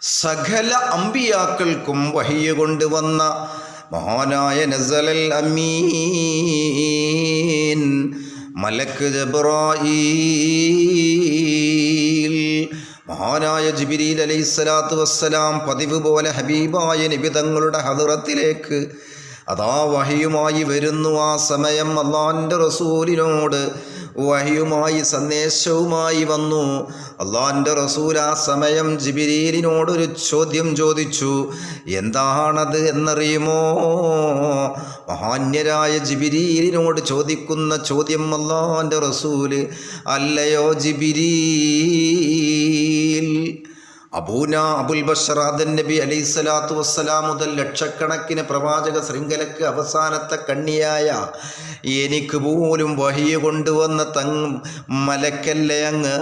സകല അമ്പിയാക്കൾക്കും വഹിയ കൊണ്ടുവന്ന മഹാനായ നസലൽ അമീൻ മലക്ക് ജിബ്രായീൽ, മഹാനായ ജിബ്രീൽ അലൈഹിസ്സലാത്തു വസ്സലാം പതിവ് പോലെ ഹബീബായ നബി തങ്ങളുടെ ഹദറത്തിലേക്ക് അതാ വഹിയുമായി വരുന്നു. ആ സമയം അള്ളാൻ്റെ റസൂലിനോട് വഹിയുമായി സന്ദേശവുമായി വന്നു. അള്ളാൻ്റെ റസൂൽ ആ സമയം ജിബ്രീലിനോടൊരു ചോദ്യം ചോദിച്ചു. എന്താണത് എന്നറിയുമോ? മഹാന്യരായ ജിബ്രീലിനോട് ചോദിക്കുന്ന ചോദ്യം അള്ളാൻ്റെ റസൂല്, അല്ലയോ ജിബ്രീൽ, അബുൽ ബഷർ ആദം നബി അലൈഹിസ്സലാത്തു വസ്സലാം മുതൽ ലക്ഷക്കണക്കിന് പ്രവാചക ശൃംഖലക്ക് അവസാനത്തെ കണ്ണിയായ എനിക്ക് പോലും വഹിയ കൊണ്ടുവന്ന മലക്കല്ലേ അങ്ങ്?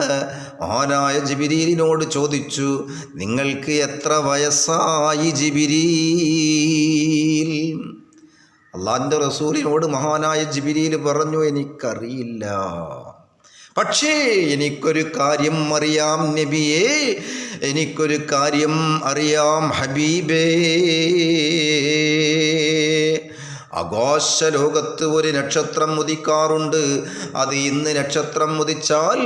മഹാനായ ജിബ്രീലിനോട് ചോദിച്ചു, നിങ്ങൾക്ക് എത്ര വയസ്സായി ജിബ്രീൽ? അള്ളാൻ്റെ റസൂലിനോട് മഹാനായ ജിബ്രീൽ പറഞ്ഞു, എനിക്കറിയില്ല, പക്ഷേ എനിക്കൊരു കാര്യം അറിയാം നബിയേ, എനിക്കൊരു കാര്യം അറിയാം ഹബീബേ. ആകാശലോകത്ത് ഒരു നക്ഷത്രം ഉദിക്കാറുണ്ട്. അത് ഇന്ന് നക്ഷത്രം ഉദിച്ചാൽ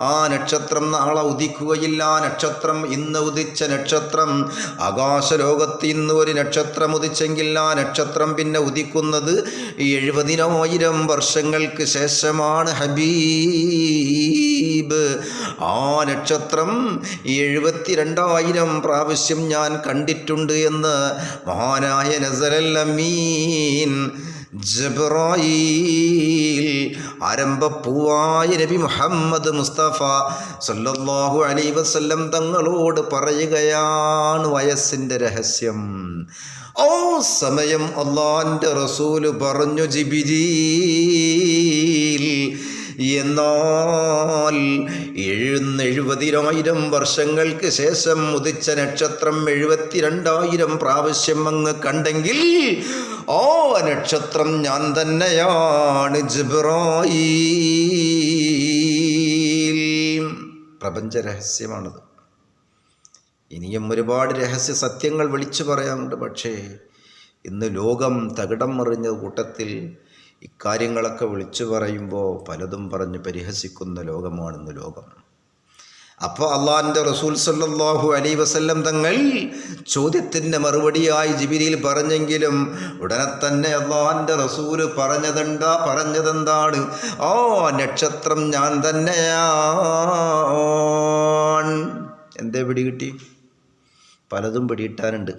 ആ നക്ഷത്രം നാളെ ഉദിക്കുകയില്ല. ആ നക്ഷത്രം ഇന്ന് ഉദിച്ച നക്ഷത്രം ആകാശലോകത്ത് ഇന്ന് ഒരു നക്ഷത്രം ഉദിച്ചെങ്കിൽ ആ നക്ഷത്രം പിന്നെ ഉദിക്കുന്നത് 70,000 വർഷങ്ങൾക്ക് ശേഷമാണ് ഹബീബ്. ആ നക്ഷത്രം 72,000 പ്രാവശ്യം ഞാൻ കണ്ടിട്ടുണ്ട് എന്ന് മഹാനായ നസലൽ അമീൻ ജിബ്രായീൽ ആരംഭപ്പൂവായ നബി മുഹമ്മദ് മുസ്തഫ സല്ലല്ലാഹു അലൈഹി വസല്ലം തങ്ങളോട് പറയുകയാണ് വയസ്സിൻ്റെ രഹസ്യം. ഓ സമയം അള്ളാൻ്റെ റസൂല് പറഞ്ഞു, ജിബ്രീൽ, എന്നാൽ 70,000 വർഷങ്ങൾക്ക് ശേഷം ഉദിച്ച നക്ഷത്രം 72,000 പ്രാവശ്യം അങ്ങ് കണ്ടെങ്കിൽ ആ നക്ഷത്രം ഞാൻ തന്നെയാണ് ജിബ്രായീൽ. പ്രപഞ്ച രഹസ്യമാണത്. ഇനിയും ഒരുപാട് രഹസ്യ സത്യങ്ങൾ വിളിച്ചു പറയാനുണ്ട്. പക്ഷേ ഇന്ന് ലോകം തകിടം മറിഞ്ഞ കൂട്ടത്തിൽ ഇക്കാര്യങ്ങളൊക്കെ വിളിച്ചു പറയുമ്പോൾ പലതും പറഞ്ഞ് പരിഹസിക്കുന്ന ലോകമാണിന്ന് ലോകം. അപ്പോൾ അള്ളാൻ്റെ റസൂൽ സല്ലല്ലാഹു അലൈഹി വസല്ലം തങ്ങൾ ചോദ്യത്തിൻ്റെ മറുപടിയായി ജിബ്രീൽ പറഞ്ഞെങ്കിലും ഉടനെ തന്നെ അള്ളാൻ്റെ റസൂല് പറഞ്ഞതെന്താണ്? ഓ നക്ഷത്രം ഞാൻ തന്നെയാണ്. എന്തേ പിടികിട്ടി? പലതും പിടികിട്ടാനുണ്ട്.